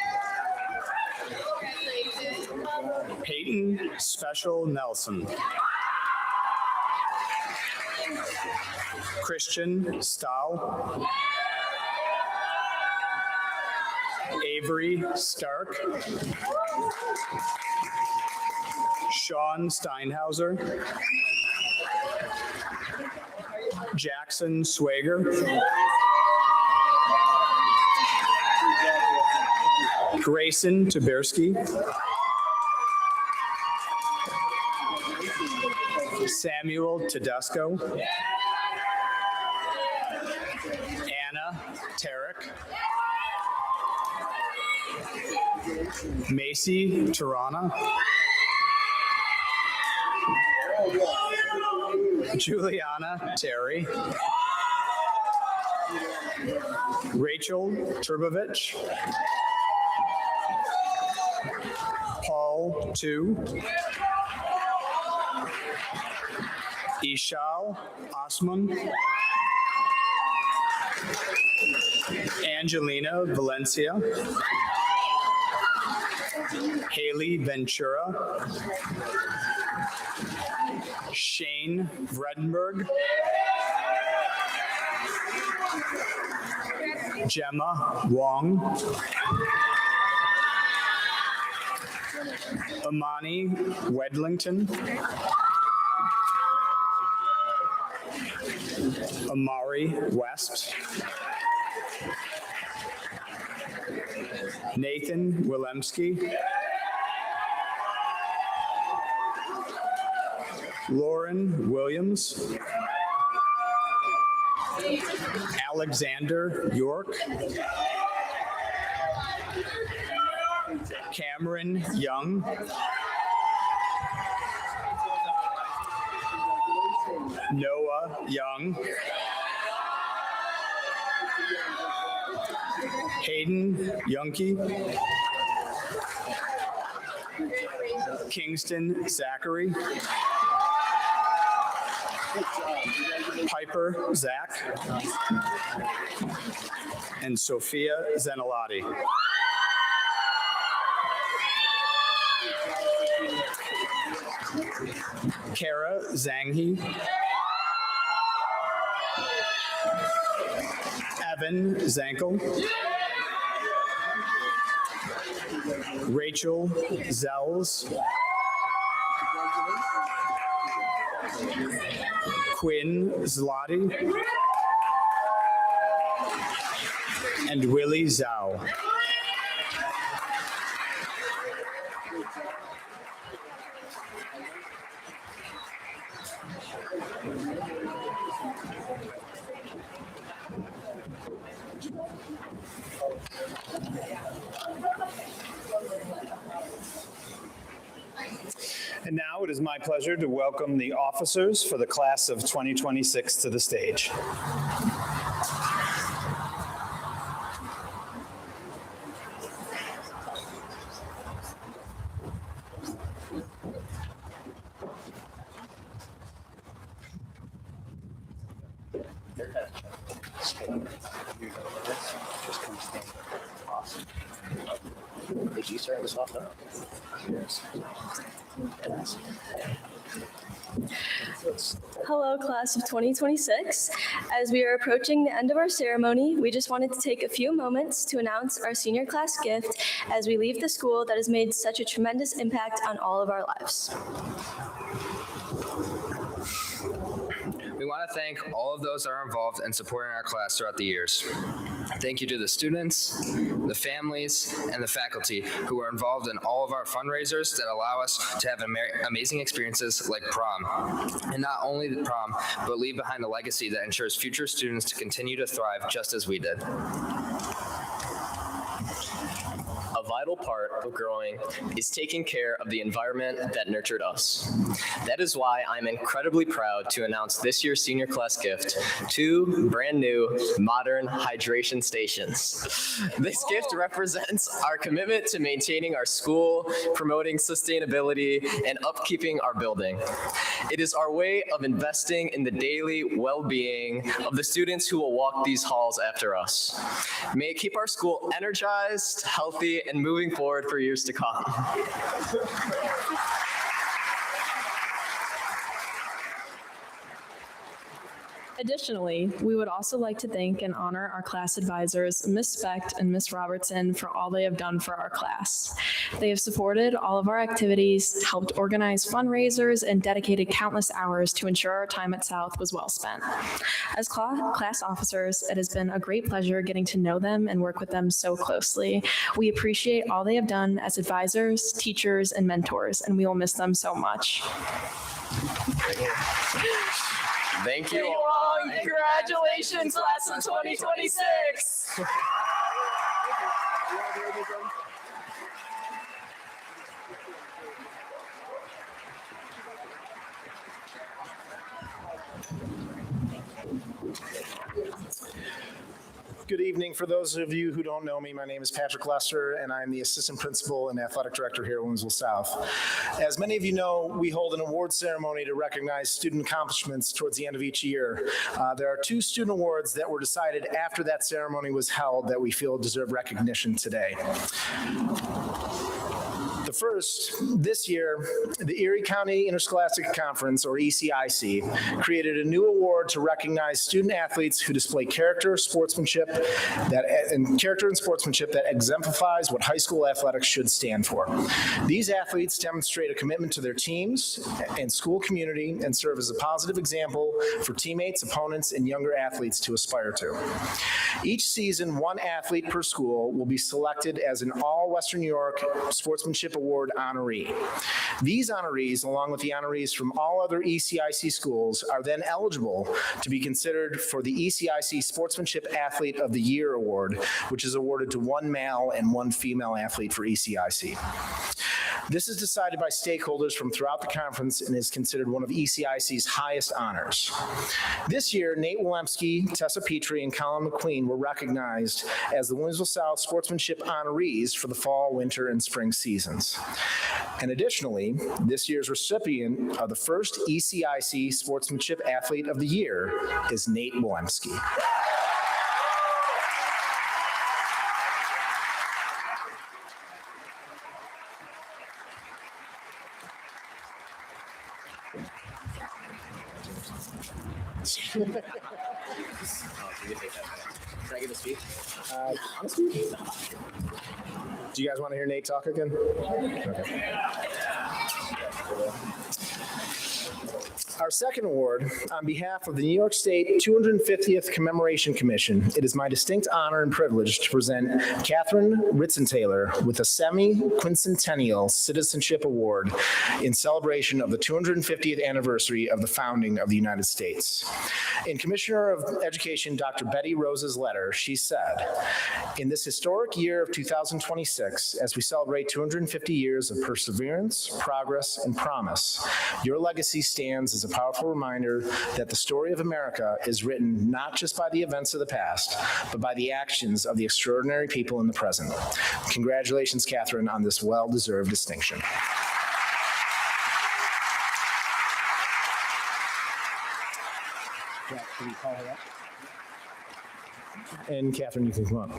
Peyton Special Nelson. Christian Stahl. Avery Stark. Sean Steinhauser. Jackson Swager. Grayson Taberski. Samuel Tedesco. Anna Tarek. Macy Tirana. Juliana Terry. Rachel Turbovich. Paul Tu. Ishal Osman. Angelina Valencia. Haley Ventura. Shane Vredenberg. Gemma Wong. Amani Wedlington. Amari West. Nathan Willemski. Lauren Williams. Alexander York. Cameron Young. Noah Young. Hayden Youngke. Kingston Zachary. Piper Zach. And Sophia Zenelati. Kara Zanghi. Evan Zankel. Rachel Zells. Quinn Zloty. And Willie Zhao. And now it is my pleasure to welcome the officers for the class of 2026 to the stage. Did you start this off though? Yes. Hello, class of 2026. As we are approaching the end of our ceremony, we just wanted to take a few moments to announce our senior class gift as we leave the school that has made such a tremendous impact on all of our lives. We want to thank all of those that are involved in supporting our class throughout the years. Thank you to the students, the families, and the faculty who are involved in all of our fundraisers that allow us to have amazing experiences like prom. And not only the prom, but leave behind a legacy that ensures future students to continue to thrive just as we did. A vital part of growing is taking care of the environment that nurtured us. That is why I'm incredibly proud to announce this year's senior class gift, 2 brand new modern hydration stations. This gift represents our commitment to maintaining our school, promoting sustainability, and upkeeping our building. It is our way of investing in the daily well-being of the students who will walk these halls after us. May it keep our school energized, healthy, and moving forward for years to come. Additionally, we would also like to thank and honor our class advisors, Ms. Specht and Ms. Robertson, for all they have done for our class. They have supported all of our activities, helped organize fundraisers, and dedicated countless hours to ensure our time at South was well spent. As class officers, it has been a great pleasure getting to know them and work with them so closely. We appreciate all they have done as advisors, teachers, and mentors, and we will miss them so much. Thank you all. Congratulations, class of 2026. Good evening. For those of you who don't know me, my name is Patrick Lester, and I'm the Assistant Principal and Athletic Director here at Williamsville South. As many of you know, we hold an award ceremony to recognize student accomplishments towards the end of each year. There are 2 student awards that were decided after that ceremony was held that we feel deserve recognition today. The first, this year, the Erie County Interscholastic Conference, or ECIC, created a new award to recognize student athletes who display character and sportsmanship that exemplifies what high school athletics should stand for. These athletes demonstrate a commitment to their teams and school community and serve as a positive example for teammates, opponents, and younger athletes to aspire to. Each season, 1 athlete per school will be selected as an all-Western New York Sportsmanship Award honoree. These honorees, along with the honorees from all other ECIC schools, are then eligible to be considered for the ECIC Sportsmanship Athlete of the Year Award, which is awarded to 1 male and 1 female athlete for ECIC. This is decided by stakeholders from throughout the conference and is considered one of ECIC's highest honors. This year, Nate Williamsville, Tessa Petrie, and Colin McQueen were recognized as the Williamsville South Sportsmanship honorees for the fall, winter, and spring seasons. And additionally, this year's recipient of the first ECIC Sportsmanship Athlete of the Year is Nate Williamsville. Can I give a speech? Honestly? Do you guys want to hear Nate talk again? Okay. Our second award, on behalf of the New York State 250th Commemoration Commission, it is my distinct honor and privilege to present Catherine Ritzenthaler with a semi-quincentennial citizenship award in celebration of the 250th anniversary of the founding of the United States. In Commissioner of Education Dr. Betty Rose's letter, she said, "In this historic year of 2026, as we celebrate 250 years of perseverance, progress, and promise, your legacy stands as a powerful reminder that the story of America is written not just by the events of the past, but by the actions of the extraordinary people in the present." Congratulations, Catherine, on this well-deserved distinction. Can you call her up? And Catherine, you can come up.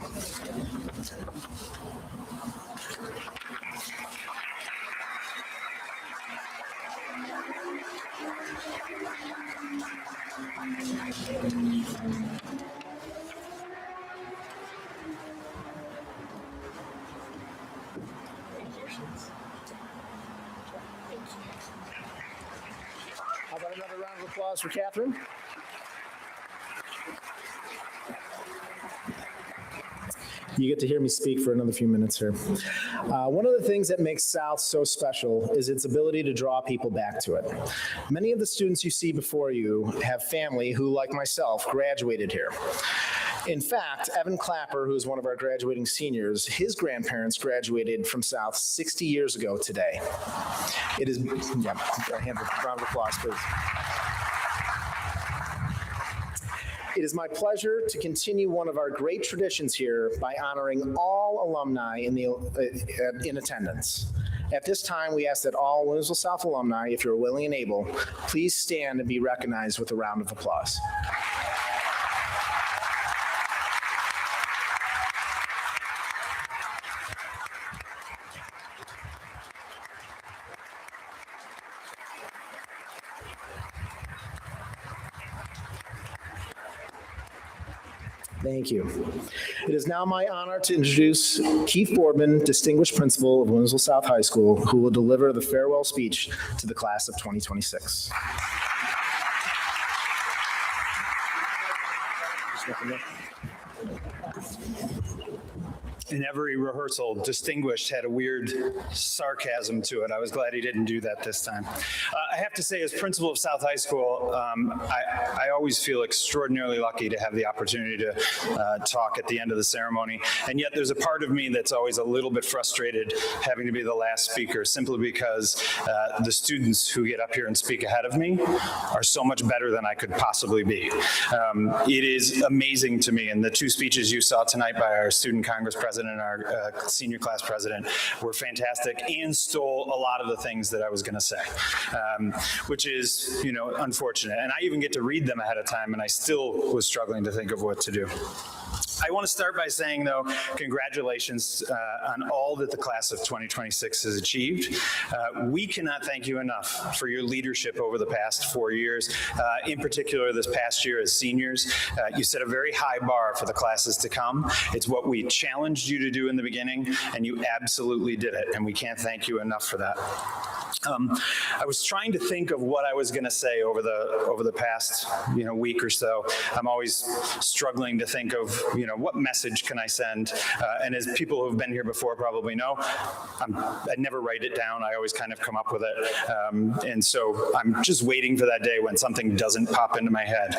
How about another round of applause for Catherine? You get to hear me speak for another few minutes here. One of the things that makes South so special is its ability to draw people back to it. Many of the students you see before you have family who, like myself, graduated here. In fact, Evan Clapper, who is one of our graduating seniors, his grandparents graduated from South 60 years ago today. It is, yeah, a round of applause, please. It is my pleasure to continue one of our great traditions here by honoring all alumni in attendance. At this time, we ask that all Williamsville South alumni, if you're willing and able, please stand and be recognized with a round of applause. Thank you. It is now my honor to introduce Keith Boardman, Distinguished Principal of Williamsville South High School, who will deliver the farewell speech to the class of 2026. In every rehearsal, Distinguished had a weird sarcasm to it. I was glad he didn't do that this time. I have to say, as principal of South High School, I always feel extraordinarily lucky to have the opportunity to talk at the end of the ceremony. And yet there's a part of me that's always a little bit frustrated having to be the last speaker, simply because the students who get up here and speak ahead of me are so much better than I could possibly be. It is amazing to me, and the two speeches you saw tonight by our student Congress president and our senior class president were fantastic and stole a lot of the things that I was going to say, which is, you know, unfortunate. And I even get to read them ahead of time, and I still was struggling to think of what to do. I want to start by saying, though, congratulations on all that the class of 2026 has achieved. We cannot thank you enough for your leadership over the past 4 years, in particular this past year as seniors. You set a very high bar for the classes to come. It's what we challenged you to do in the beginning, and you absolutely did it, and we can't thank you enough for that. I was trying to think of what I was going to say over the past week or so. I'm always struggling to think of what message can I send. And as people who have been here before probably know, I never write it down. I always kind of come up with it. And so I'm just waiting for that day when something doesn't pop into my head.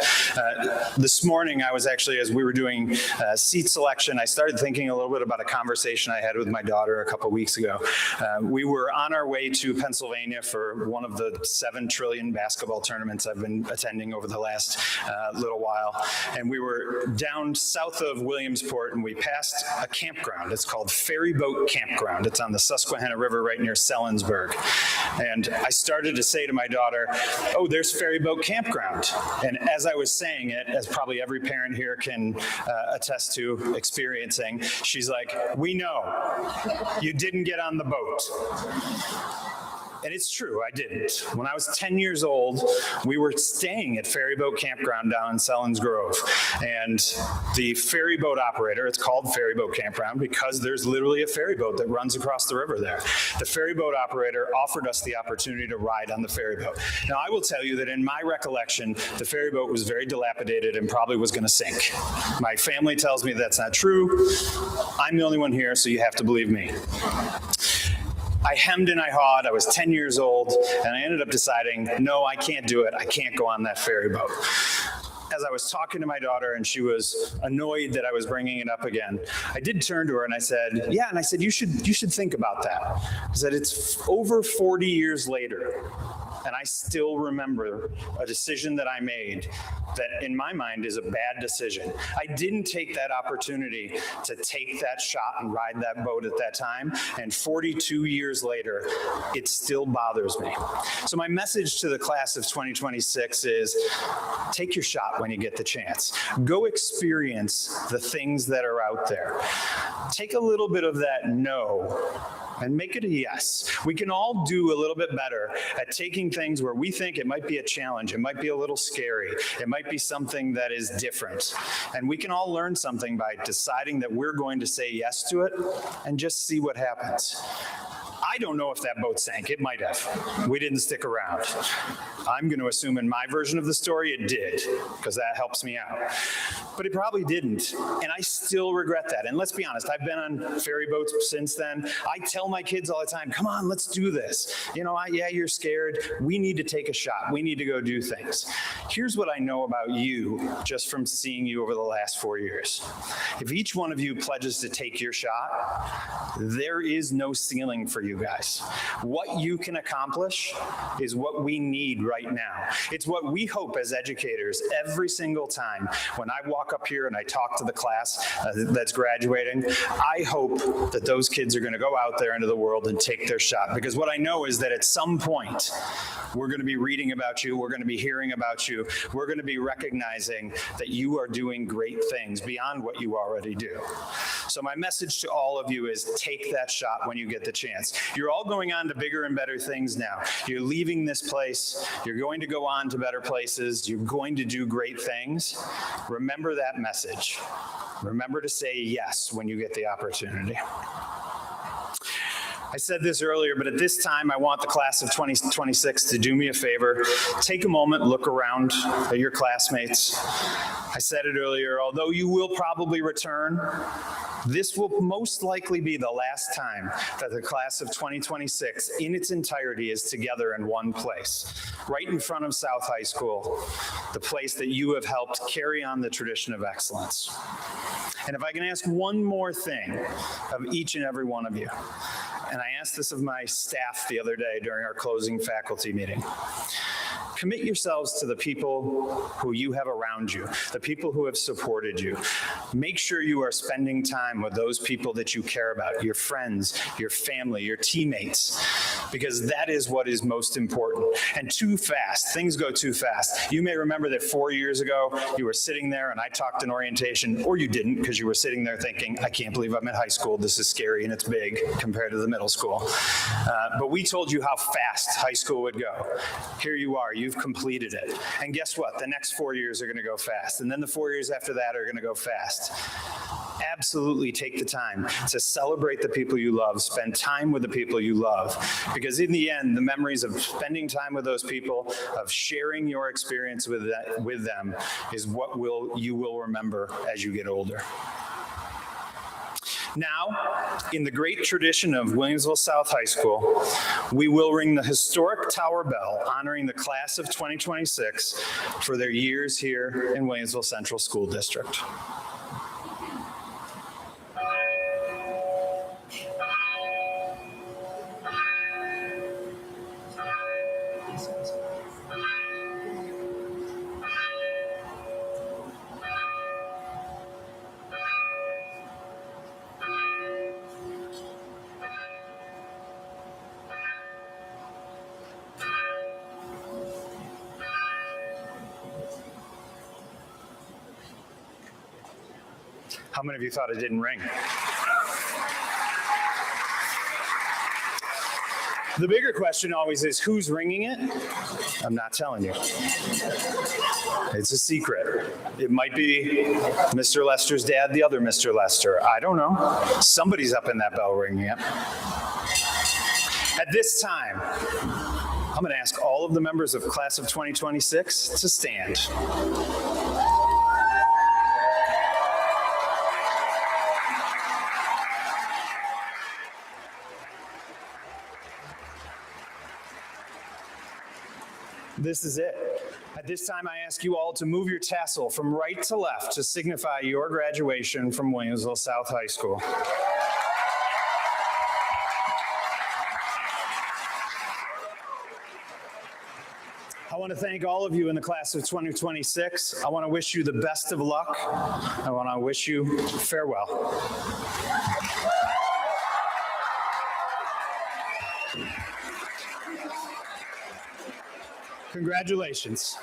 This morning, I was actually, as we were doing seat selection, I started thinking a little bit about a conversation I had with my daughter a couple weeks ago. We were on our way to Pennsylvania for one of the 7 trillion basketball tournaments I've been attending over the last little while. And we were down south of Williamsport, and we passed a campground. It's called Ferry Boat Campground. It's on the Susquehanna River right near Selensburg. And I started to say to my daughter, oh, there's Ferry Boat Campground. And as I was saying it, as probably every parent here can attest to experiencing, she's like, we know, you didn't get on the boat. And it's true, I didn't. When I was 10 years old, we were staying at Ferry Boat Campground down in Selins Grove. And the ferry boat operator, it's called Ferry Boat Campground because there's literally a ferry boat that runs across the river there. The ferry boat operator offered us the opportunity to ride on the ferry boat. Now, I will tell you that in my recollection, the ferry boat was very dilapidated and probably was going to sink. My family tells me that's not true. I'm the only one here, so you have to believe me. I hemmed and I hawed. I was 10 years old, and I ended up deciding, no, I can't do it. I can't go on that ferry boat. As I was talking to my daughter and she was annoyed that I was bringing it up again, I did turn to her and I said, yeah, and I said, you should think about that. I said, it's over 40 years later, and I still remember a decision that I made that in my mind is a bad decision. I didn't take that opportunity to take that shot and ride that boat at that time, and 42 years later, it still bothers me. So my message to the class of 2026 is take your shot when you get the chance. Go experience the things that are out there. Take a little bit of that no and make it a yes. We can all do a little bit better at taking things where we think it might be a challenge, it might be a little scary, it might be something that is different. And we can all learn something by deciding that we're going to say yes to it and just see what happens. I don't know if that boat sank. It might have. We didn't stick around. I'm going to assume in my version of the story it did, because that helps me out. But it probably didn't, and I still regret that. And let's be honest, I've been on ferry boats since then. I tell my kids all the time, come on, let's do this. You know, yeah, you're scared. We need to take a shot. We need to go do things. Here's what I know about you just from seeing you over the last 4 years. If each one of you pledges to take your shot, there is no ceiling for you guys. What you can accomplish is what we need right now. It's what we hope as educators every single time when I walk up here and I talk to the class that's graduating. I hope that those kids are going to go out there into the world and take their shot, because what I know is that at some point we're going to be reading about you, we're going to be hearing about you, we're going to be recognizing that you are doing great things beyond what you already do. So my message to all of you is take that shot when you get the chance. You're all going on to bigger and better things now. You're leaving this place, you're going to go on to better places, you're going to do great things. Remember that message. Remember to say yes when you get the opportunity. I said this earlier, but at this time, I want the class of 2026 to do me a favor. Take a moment, look around at your classmates. I said it earlier, although you will probably return, this will most likely be the last time that the class of 2026 in its entirety is together in one place, right in front of South High School, the place that you have helped carry on the tradition of excellence. And if I can ask one more thing of each and every one of you, and I asked this of my staff the other day during our closing faculty meeting. Commit yourselves to the people who you have around you, the people who have supported you. Make sure you are spending time with those people that you care about, your friends, your family, your teammates, because that is what is most important. And too fast, things go too fast. You may remember that 4 years ago, you were sitting there and I talked in orientation, or you didn't, because you were sitting there thinking, I can't believe I'm in high school. This is scary and it's big compared to the middle school. But we told you how fast high school would go. Here you are, you've completed it. And guess what? The next 4 years are going to go fast. And then the 4 years after that are going to go fast. Absolutely take the time to celebrate the people you love, spend time with the people you love, because in the end, the memories of spending time with those people, of sharing your experience with them, is what you will remember as you get older. Now, in the great tradition of Williamsville South High School, we will ring the historic Tower Bell honoring the class of 2026 for their years here in Williamsville Central School District. How many of you thought it didn't ring? The bigger question always is, who's ringing it? I'm not telling you. It's a secret. It might be Mr. Lester's dad, the other Mr. Lester. I don't know. Somebody's up in that bell ringing it. At this time, I'm going to ask all of the members of class of 2026 to stand. This is it. At this time, I ask you all to move your tassel from right to left to signify your graduation from Williamsville South High School. I want to thank all of you in the class of 2026. I want to wish you the best of luck. I want to wish you farewell. Congratulations.